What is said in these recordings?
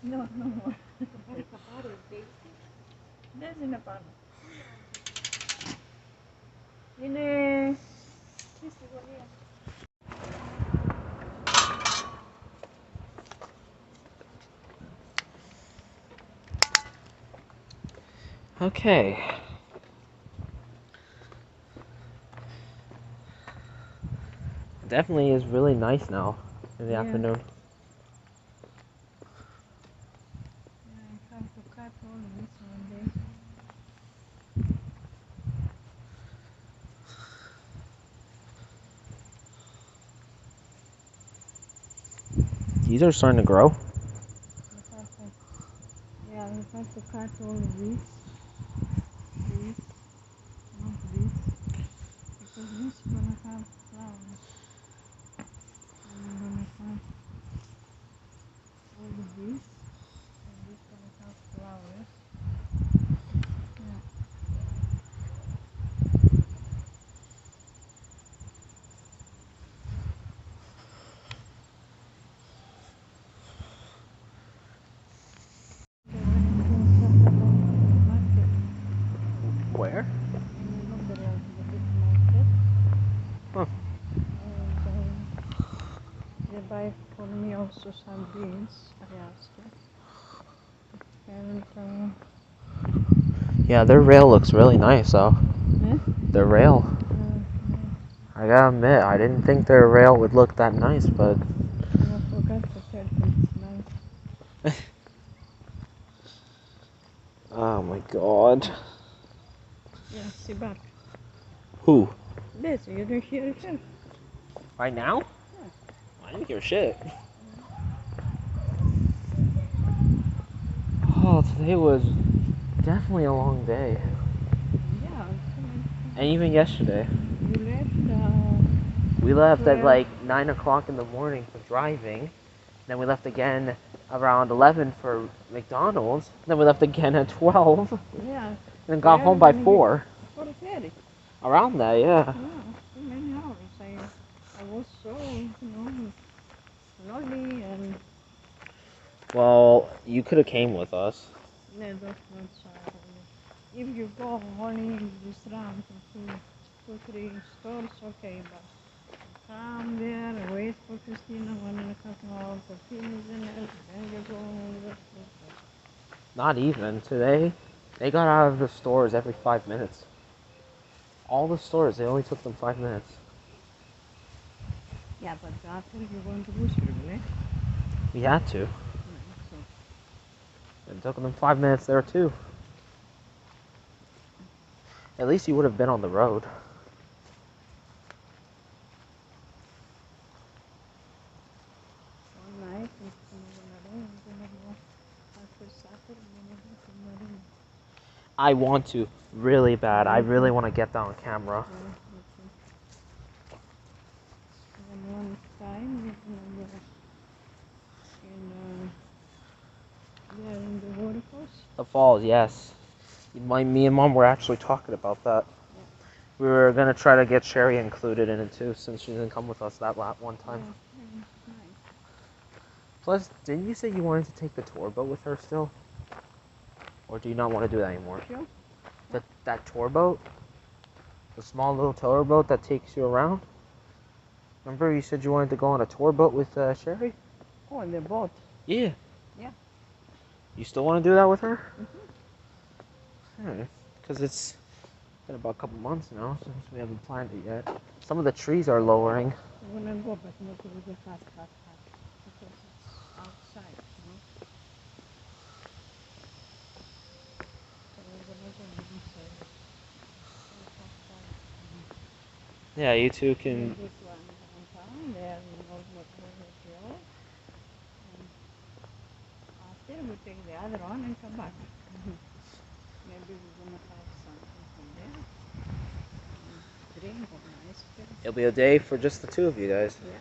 No, no more. Daisy na paano? Yine. Okay. It definitely is really nice now in the afternoon. Yeah, I have to cut all this one These are starting to grow. Yeah, we have to cut all this, not this, because this is gonna have flowers. And I'm gonna cut all this, and this gonna have flowers. Yeah. Where? Huh. And they buy for me also some beans, I asked them. And Yeah, their rail looks really nice though. eh? Their rail. I gotta admit, I didn't think their rail would look that nice, but... I forgot to tell them it's nice. Oh my god. Yeah, see back. Who? This, you don't hear it too? Right now? Yeah. I didn't hear shit. Oh, today was definitely a long day. Yeah. And even yesterday. You left We left at 12. like 9 o'clock in the morning for driving. Then we left again around 11 for McDonald's. Then we left again at 12. Yeah. And got home by 4. 4:30. Around that, yeah. Yeah, too many hours. I was so, lonely and... Well, you could have came with us. No, that's not so. If you go only in this round to 3 stores, okay, but come there, wait for Christina 1.5 hours to finish and then you go over. Not even. Today, they got out of the stores every 5 minutes. All the stores, they only took them 5 minutes. Yeah, but after you going to Bushville, eh? We had to. Yeah, so. It took them 5 minutes there too. At least you would have been on the road. One night, it's gonna go after supper, I'm gonna go to Marina. I want to really bad. I really want to get that on camera. Yeah, and one time we're gonna go there in the waterfalls. The falls, yes. Me and Mom were actually talking about that. Yeah. We were gonna try to get Sherry included in it too, since she didn't come with us that one time. Yeah, nice. Plus, didn't you say you wanted to take the tour boat with her still? Or do you not want to do that anymore? Sure. That tour boat? The small little tour boat that takes you around? Remember you said you wanted to go on a tour boat with Sherry? Oh, the boat. Yeah. Yeah. You still want to do that with her? Mm-hmm. Because it's been about a couple months now since we haven't planned it yet. Some of the trees are lowering. I'm gonna go, but not with the hot, because it's outside, So we're gonna go inside. Yeah, you two can... This one downtown, there in Northwood Hill. And after we take the other one and come back. Maybe we're gonna have something from there. Drink or ice cream. It'll be a day for just the two of you guys. Yeah.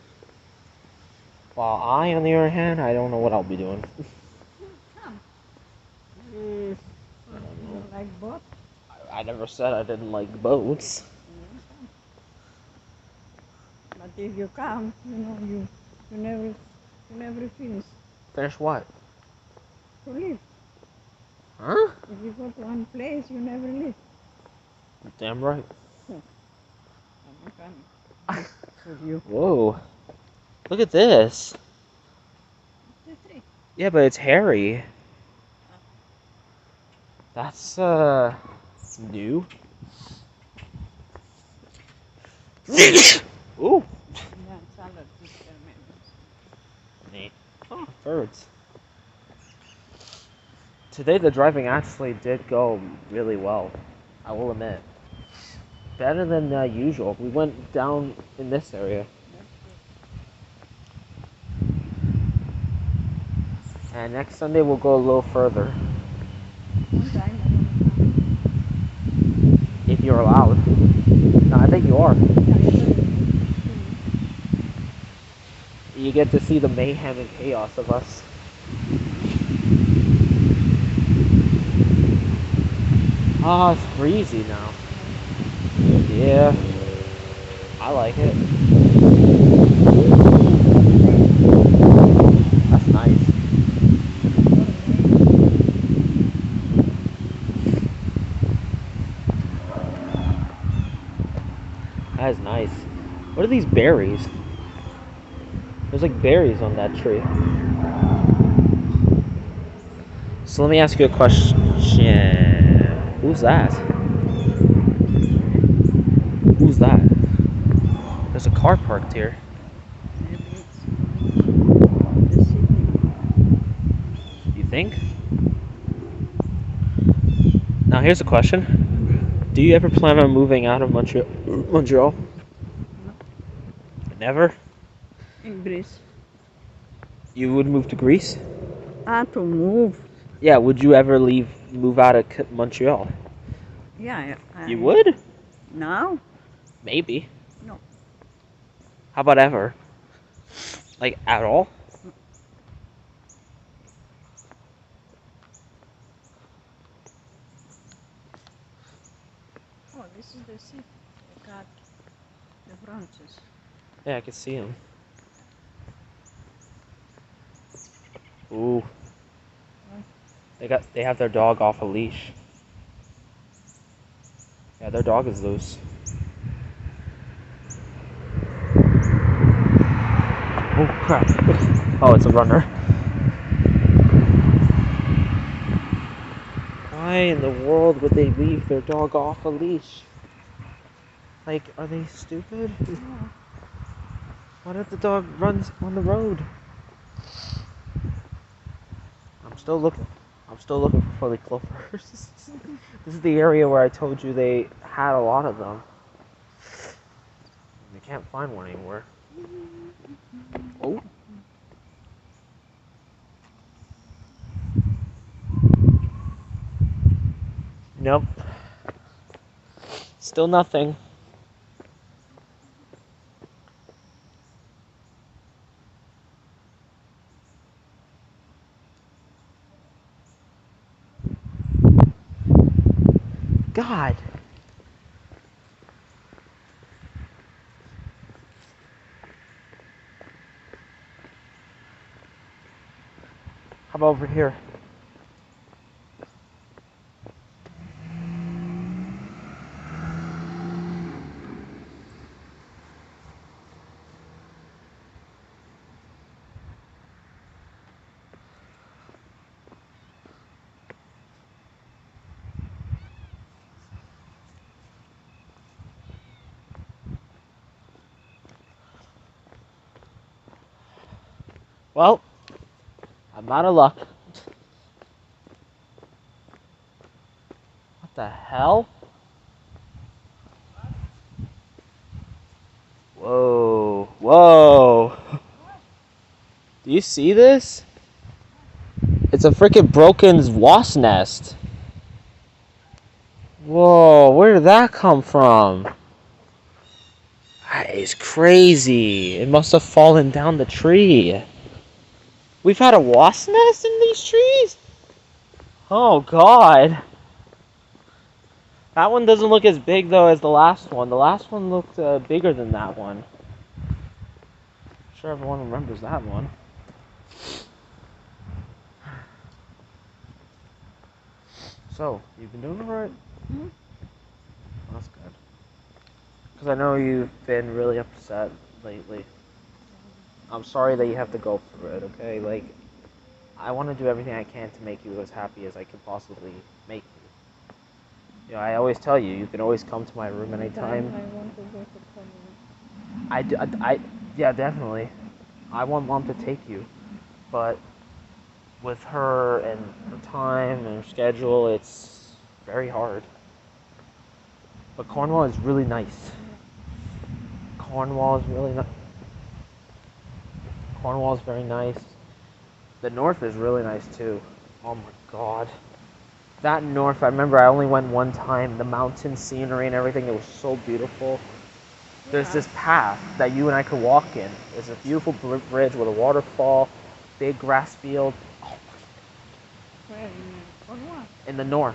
While I, on the other hand, I don't know what I'll be doing. Come. You Like boat? I never said I didn't like boats. Come. But if you come, you never finish. Finish what? to live. Huh? If you go to one place, you never live. Damn right. I'm coming for you. Whoa. Look at this. The tree. Yeah, but it's hairy. That's, new. Ooh. Yeah, salad experiments. Neat. Oh, birds. Today the driving actually did go really well. I will admit. Better than usual. We went down in this area. That's good. And next Sunday we'll go a little further. One time I want to come. If you're allowed. No, I think you are. Yeah, you better. You get to see the mayhem and chaos of us. Ah, it's breezy now. Yeah. I like it. That's nice. That is nice. What are these berries? There's like berries on that tree. So let me ask you a question. Who's that? Who's that? There's a car parked here. Maybe it's the city. You think? Now here's a question. Do you ever plan on moving out of Montreal? No. Never? In Greece. You would move to Greece? To move. Yeah, would you ever move out of Montreal? Yeah, You would? Now? Maybe. No. How about ever? Like, at all? Oh, this is the city. They got the branches. Yeah, I can see him. Ooh. They have their dog off a leash. Yeah, their dog is loose. Oh crap. Oh, it's a runner. Why in the world would they leave their dog off a leash? Like, are they stupid? Oh. What if the dog runs on the road? I'm still looking for four-leaf clovers. This is the area where I told you they had a lot of them. You can't find one anywhere. Oh. Nope. Still nothing. God. How about over here? Well, I'm out of luck. What the hell? Whoa. Whoa. Do you see this? It's a freaking broken wasp nest. Whoa, where did that come from? That is crazy. It must have fallen down the tree. We've had a wasp nest in these trees? Oh, God. That one doesn't look as big, though, as the last one. The last one looked bigger than that one. I'm sure everyone remembers that one. So, you've been doing alright? Mhm. That's good. Because I know you've been really upset lately. I'm sorry that you have to go through it, okay? Like, I want to do everything I can to make you as happy as I can possibly make you. You know, I always tell you, you can always come to my room anytime. I want to go to Cornwall. Yeah, definitely. I want mom to take you, but with her and her time and her schedule, it's very hard. But Cornwall is really nice. Cornwall is really nice. Cornwall is very nice. The north is really nice too. Oh my god. That north, I remember I only went one time. The mountain scenery and everything, it was so beautiful. There's this path that you and I could walk in. There's a beautiful bridge with a waterfall, big grass field. Oh, Where in Cornwall? in the north.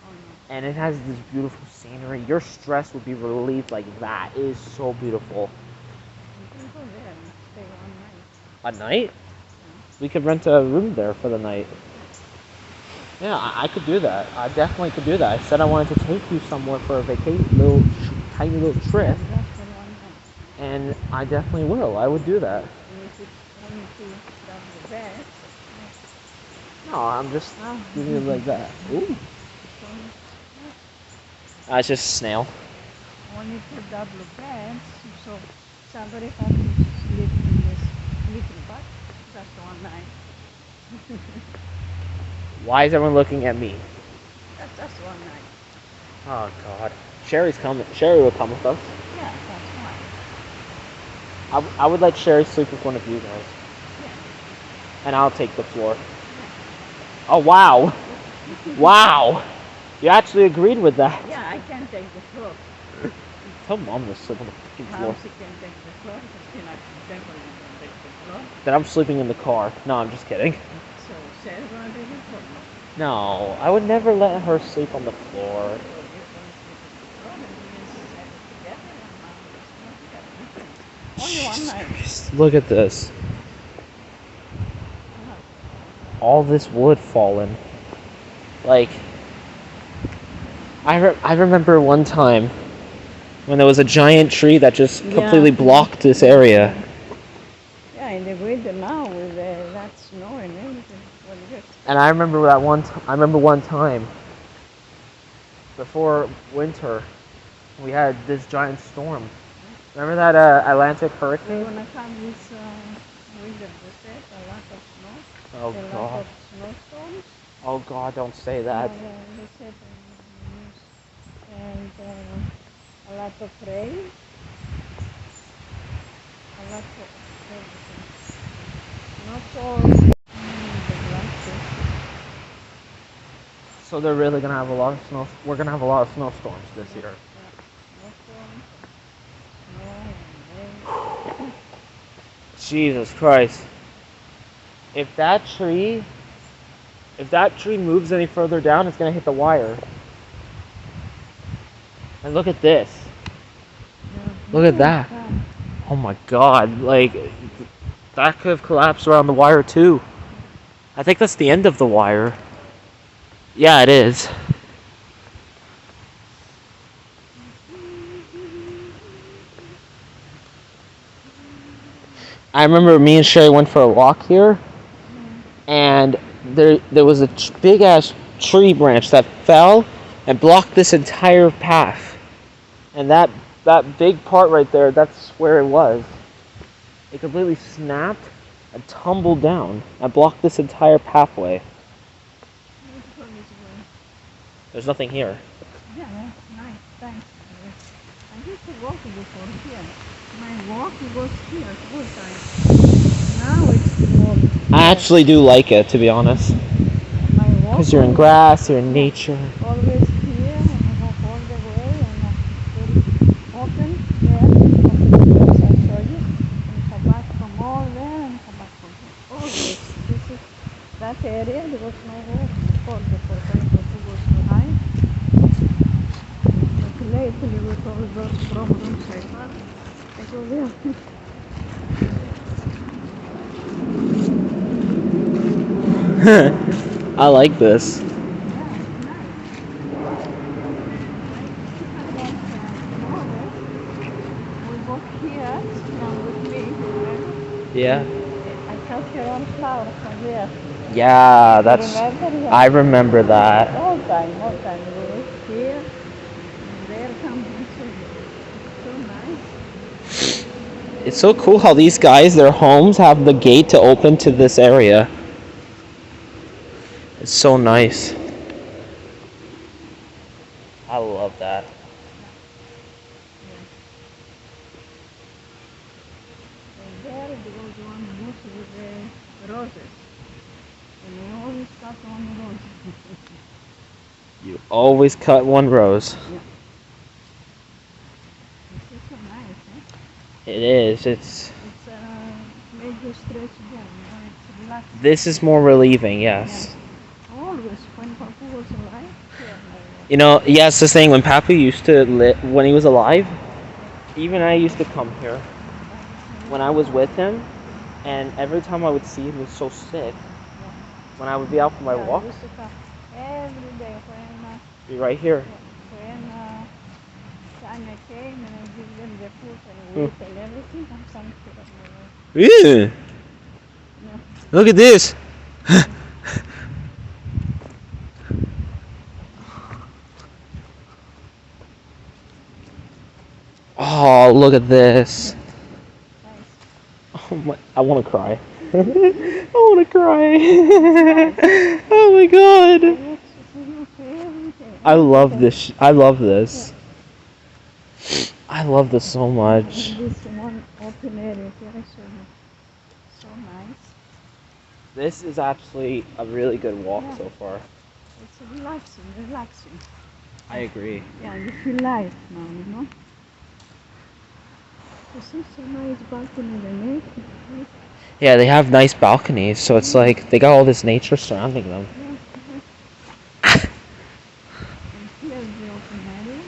Oh no. And it has this beautiful scenery. Your stress would be relieved like that. It is so beautiful. You can go there and stay one night. A night? We could rent a room there for the night. Yeah, I could do that. I definitely could do that. I said I wanted to take you somewhere for a vacation, tiny little trip, Just for one night. and I definitely will. I would do that. And if it's only to double bed, No, I'm just giving it like that. Ooh, only, it's just a snail. only two double beds, so somebody has to sleep in this little bed just one night. Why is everyone looking at me? That's just one night. Oh God, Sherry's coming. Sherry will come with us. Yeah, that's fine. I would let Sherry sleep with one of you guys, Yeah. and I'll take the floor. Oh wow, wow! You actually agreed with that. Yeah, I can take the floor. Tell mom to sleep on the fucking floor. Now she can take the floor, but she not definitely can take the floor. Then I'm sleeping in the car. No, I'm just kidding. So Sarah's gonna take the floor. No, I would never let her sleep on the floor. Only one night. Look at this. All this wood fallen. Like, I remember one time when there was a giant tree that just completely blocked this area. Yeah, in the winter now with that snow and everything. What is it? And I remember that one time before winter, we had this giant storm. Remember that Atlantic We're hurricane? gonna come this winter, they said, a lot of snow. Oh A lot God. of snowstorms. Oh God, don't say that. They said in the news. And a lot of rain. A lot of everything. Not all the So they're really gonna have a lot of snow. We're gonna have a lot of snowstorms this year. Jesus Christ! If that tree moves any further down, it's gonna hit the wire. And look at this. Look at that. Oh my God! Like that could have collapsed around the wire too. I think that's the end of the wire. Yeah, it is. I remember me and Sherry went for a walk here, and there was a big ass tree branch that fell and blocked this entire path. And that big part right there, that's where it was. It completely snapped and tumbled down and blocked this entire pathway. There's nothing here. Yeah, that's nice. Thanks. I used to walk before here. My walk goes here full time. Now it's more. I actually do like it, to be honest. My walk Because you're in grass, you're in nature. always here, and I walk all the way, and very often there. As I show you, and come back from all there, and come back from here. Always. This is that area because my walk is called the Portanto to go so high. But lately with all those problems I had, I go there. I like this. Yeah, it's nice. Yeah. I cut her own flower from there. Yeah, You that's. remember? Yeah. I remember that. All time, all time. We live here, and there come so nice. It's so cool how these guys, their homes have the gate to open to this area. It's so nice. I love that. Yeah. And there goes one bush with roses. And I always cut one rose. You always cut one rose. Yeah. This is so nice, eh? It is. It's. It's make you stretch again, you know, it's relaxing. This is more relieving, yes. Yeah. Always when Papa was alive, yeah, You know, yeah, it's the thing. When Papu used to when he was alive, even I used to come here when I was with him, and every time I would see him, he was so sick. When I would be out for my walk, I used to come every day when be right here. Tanya came and I give them the food and wheat and everything. I'm some Ew. Yeah. Look at this. Oh, look at this. Nice. Oh my, I want to cry. I want to cry. Oh my god. I love this. I love this. I love this so much. This one open area here, so nice. This is actually a really good walk Yeah. so far. It's relaxing. I agree. Yeah, you feel light now, you know. This is so nice balcony they make. Yeah, they have nice balconies, so it's like they got all this nature surrounding them. And here's the open area.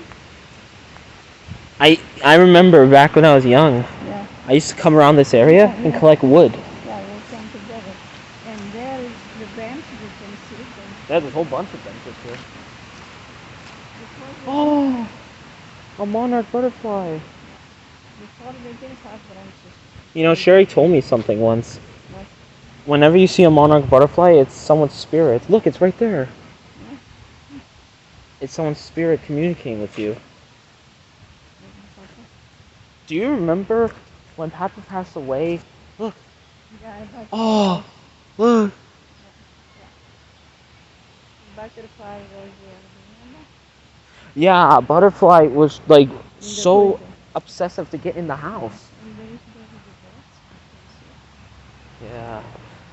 I remember back when I was young, Yeah. I used to come around this area and collect wood. Yeah, we come together. And there is the bench you can sit. There's a whole bunch of benches here. Before Oh, a monarch butterfly. they didn't have branches. You know, Sherry told me something once. What? Whenever you see a monarch butterfly, it's someone's spirit. Look, it's right there. Yeah. It's someone's spirit communicating with you. Do you remember when Papa passed away? Look. Yeah, Oh, look. Butterfly was there, remember? Yeah, butterfly was like In the so window. obsessive to get in the house. And there is the Yeah.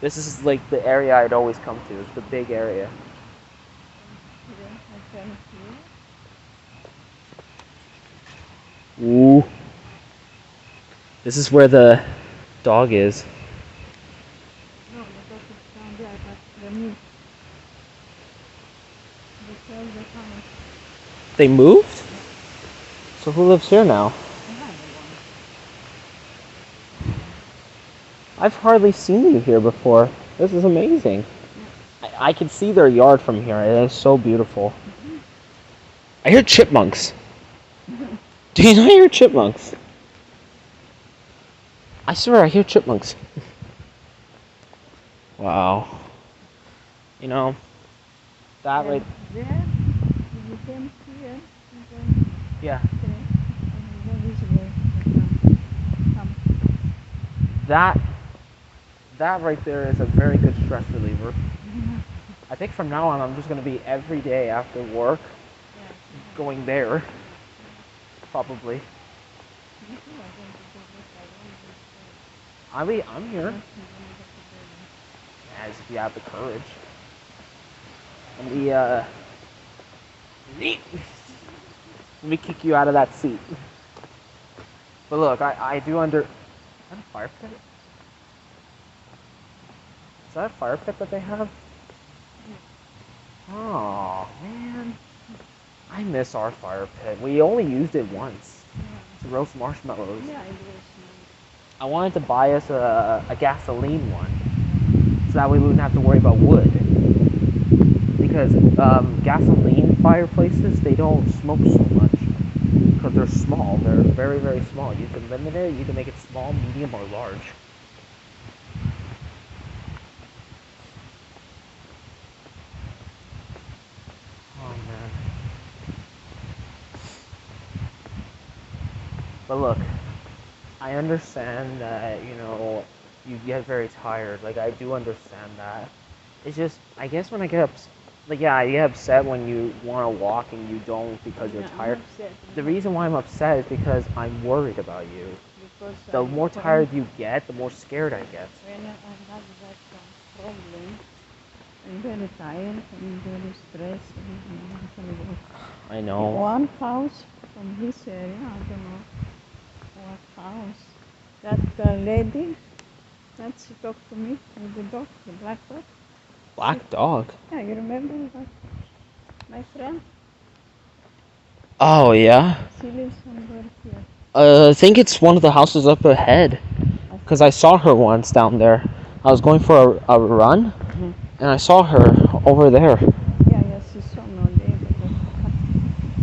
This is like the area I'd always come to. It's the big area. Ooh. This is where the dog is. No, the dog is down there, but the meat. The tail, the house. They moved? So who lives here now? I've hardly seen you here before. This is amazing. I can see their yard from here. It is so beautiful. I hear chipmunks. Do you know I hear chipmunks? I swear I hear chipmunks. Wow. You know, that right there, you came here, yeah. and go this way. Come. That right there is a very good stress reliever. I think from now on I'm just going to be every day after work going there. Probably. I'm here. As if you have the courage. And let me kick you out of that seat. But look, I do is that a fire pit? Is that a fire pit that they have? Oh, man. I miss our fire pit. We only used it once to roast marshmallows. Yeah, it was. I wanted to buy us a gasoline one so that way we wouldn't have to worry about wood. Because gasoline fireplaces, they don't smoke so much because they're small. They're very, very small. You can limit it. You can make it small, medium, or large. But look, I understand that, you get very tired. Like, I do understand that. It's just, I guess when I get like, yeah, I get upset when you want to walk and you don't because you're Yeah, I'm tired. upset. The reason why I'm upset is because I'm worried about you. Because The more tired you get, the more scared I get. when I have that problem, I'm very tired, I'm very stressed, and I can go. I know. One house from this area, I don't know what house. That lady, she talked to me with the dog, the black dog. Black dog? Yeah, you remember that? My friend? Oh, yeah? She lives somewhere here. I think it's one of the houses up ahead. Because I saw her once down there. I was going for a run, and I saw her over there. Yeah, she's so no neighbor.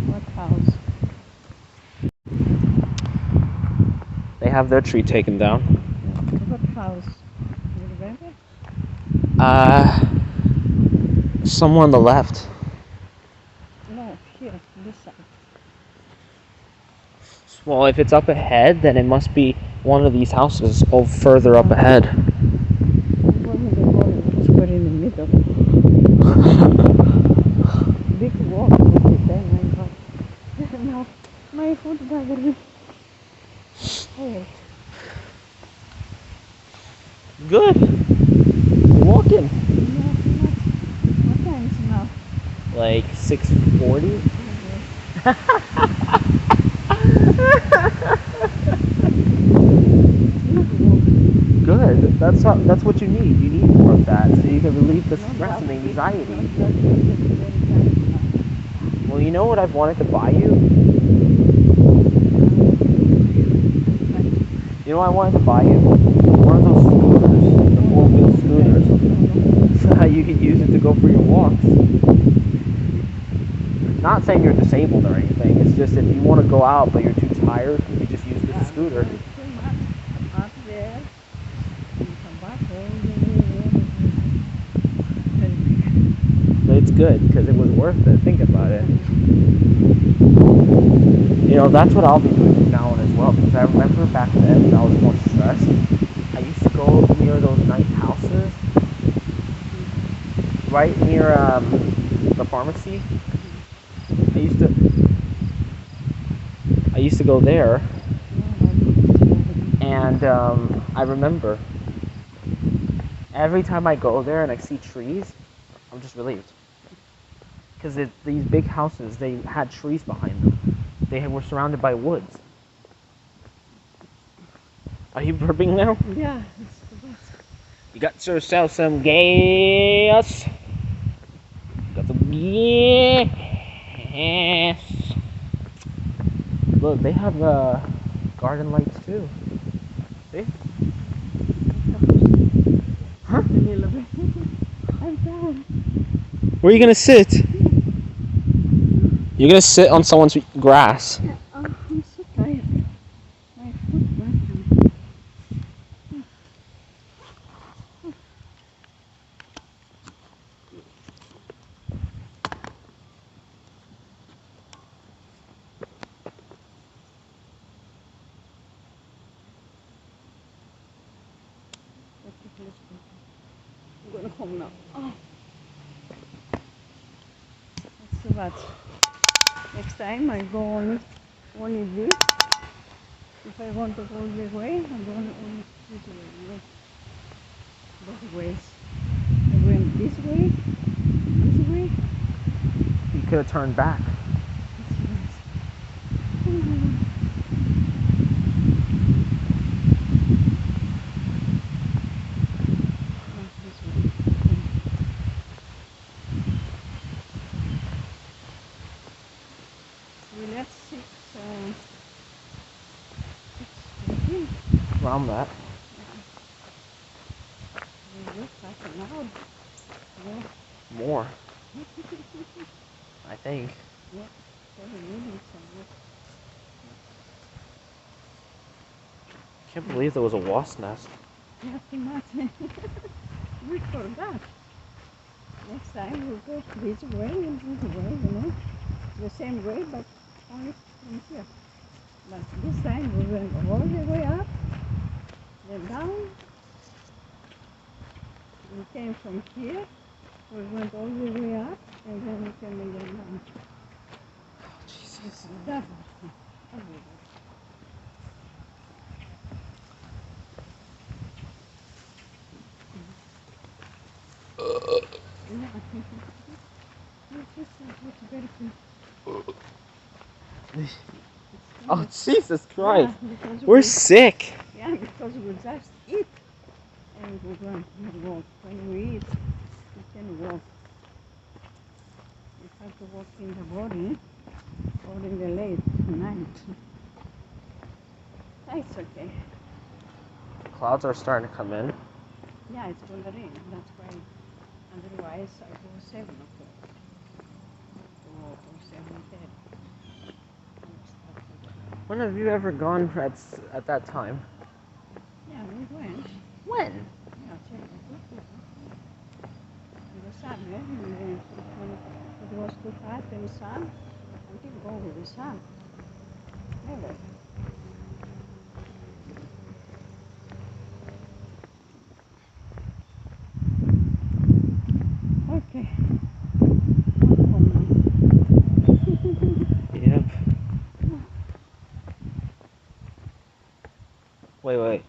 What house? They have their tree taken down. What house? You remember? Somewhere on the left. No, here, this side. Well, if it's up ahead, then it must be one of these houses further up ahead. It wasn't the morning, it was very in the middle. Big walk, then I got. No, my foot bothered me. Hey, Good. You're walking. what time is now? Like 6:40. Good. That's what you need. You need more of that so you can relieve the stress and anxiety. Well, you know what I've wanted to buy you? You know what I wanted to buy you? One of those scooters, the 4-wheel scooters, so that you can use it to go for your walks. Not saying you're disabled or anything. It's just if you want to go out but you're too tired, you just use this scooter. Up there, you come back But it's good because it was worth it. Think about it. That's what I'll be doing from now on as well. Because I remember back then when I was more stressed, I used to go near those nice houses, right near the pharmacy. I used to go there, and I remember every time I go there and I see trees, I'm just relieved. Because these big houses, they had trees behind them. They were surrounded by woods. Are you burping now? Yeah. You got yourself some gas. Got some gas. Look, they have garden lights too. See? Huh? I'm down. Where are you gonna sit? You're gonna sit on someone's grass. Yeah, I'm so tired. My foot burns. I'm going home now. Oh. So what? Next time I go only this. If I want to go this way, I'm going only this way. Both ways. I went this way. You could have turned back. Let's see. Around that. More. I think. Yeah. I can't believe there was a wasp nest. Nothing. We forgot. Next time we'll go this way and this way, the same way, but only from here. But this time we went all the way up, then down. We came from here, we went all the way up, and then we came again down. Oh, Jesus. That was fun. Oh, Jesus Christ. Yeah, We're sick. Yeah, because we just eat and we're going to walk. When we eat, we can walk. We have to walk in the morning or in the late night. It's okay. Clouds are starting to come in. Yeah, it's going to rain. That's why. Otherwise, I go 7 o'clock to walk or 7:30. When have you ever gone at that time? Yeah, we went. When? Yeah, 7 o'clock. In the sun, yeah? When it was too hot in the sun, I didn't go with the sun. Never. Okay. Yep. Wait.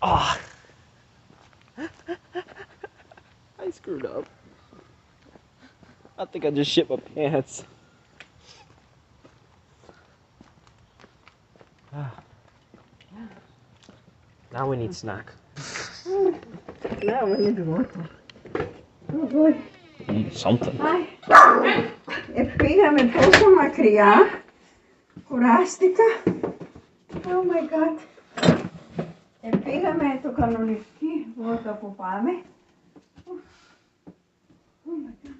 Ah! I screwed up. I think I just shit my pants. Now we need snack. Now we need water. Oh boy. Something. Ai, e figa me posso uma criar curástica. Oh my god. E figa me tocando aqui, volta pro pame. Oh my god.